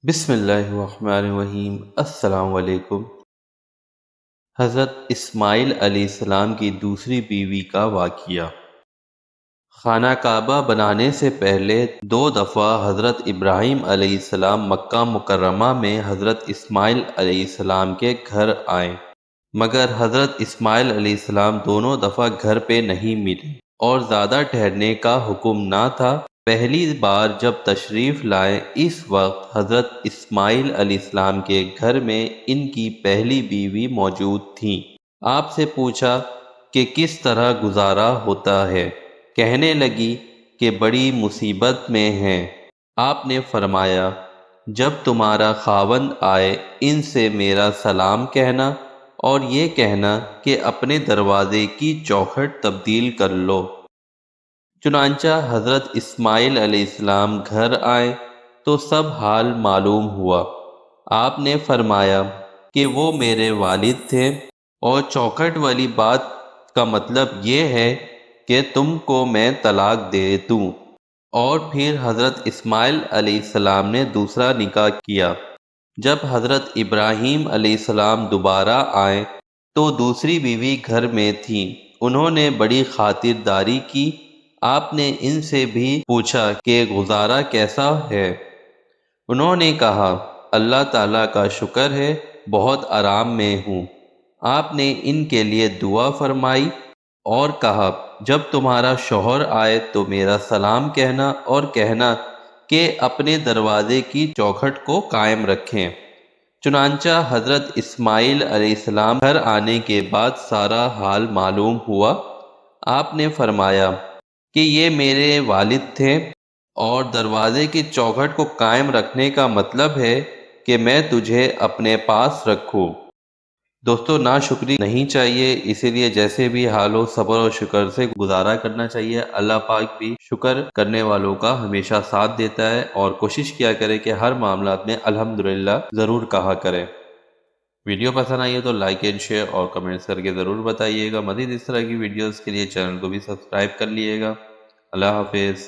بسم اللہ الرحمن الرحیم۔ السلام علیکم۔ حضرت اسماعیل علیہ السلام کی دوسری بیوی کا واقعہ۔ خانہ کعبہ بنانے سے پہلے 2 دفعہ حضرت ابراہیم علیہ السلام مکہ مکرمہ میں حضرت اسماعیل علیہ السلام کے گھر آئے، مگر حضرت اسماعیل علیہ السلام دونوں دفعہ گھر پہ نہیں ملے اور زیادہ ٹھہرنے کا حکم نہ تھا۔ پہلی بار جب تشریف لائے اس وقت حضرت اسماعیل علیہ السلام کے گھر میں ان کی پہلی بیوی موجود تھیں۔ آپ سے پوچھا کہ کس طرح گزارا ہوتا ہے؟ کہنے لگی کہ بڑی مصیبت میں ہیں۔ آپ نے فرمایا، جب تمہارا خاوند آئے ان سے میرا سلام کہنا اور یہ کہنا کہ اپنے دروازے کی چوکھٹ تبدیل کر لو۔ چنانچہ حضرت اسماعیل علیہ السلام گھر آئے تو سب حال معلوم ہوا۔ آپ نے فرمایا کہ وہ میرے والد تھے، اور چوکھٹ والی بات کا مطلب یہ ہے کہ تم کو میں طلاق دے دوں۔ اور پھر حضرت اسماعیل علیہ السلام نے دوسرا نکاح کیا۔ جب حضرت ابراہیم علیہ السلام دوبارہ آئے تو دوسری بیوی گھر میں تھی۔ انہوں نے بڑی خاطرداری کی۔ آپ نے ان سے بھی پوچھا کہ گزارا کیسا ہے؟ انہوں نے کہا، اللہ تعالیٰ کا شکر ہے، بہت آرام میں ہوں۔ آپ نے ان کے لیے دعا فرمائی اور کہا، جب تمہارا شوہر آئے تو میرا سلام کہنا اور کہنا کہ اپنے دروازے کی چوکھٹ کو قائم رکھیں۔ چنانچہ حضرت اسماعیل علیہ السلام گھر آنے کے بعد سارا حال معلوم ہوا۔ آپ نے فرمایا کہ یہ میرے والد تھے، اور دروازے کی چوکھٹ کو قائم رکھنے کا مطلب ہے کہ میں تجھے اپنے پاس رکھوں۔ دوستو، ناشکری نہیں چاہیے، اسی لیے جیسے بھی حال ہو صبر اور شکر سے گزارا کرنا چاہیے۔ اللہ پاک بھی شکر کرنے والوں کا ہمیشہ ساتھ دیتا ہے، اور کوشش کیا کرے کہ ہر معاملات میں الحمدللہ ضرور کہا کرے۔ ویڈیو پسند آئی ہے تو لائک اینڈ شیئر اور کمنٹس کر کے ضرور بتائیے گا۔ مزید اس طرح کی ویڈیوز کے لیے چینل کو بھی سبسکرائب کر لیے گا۔ اللہ حافظ۔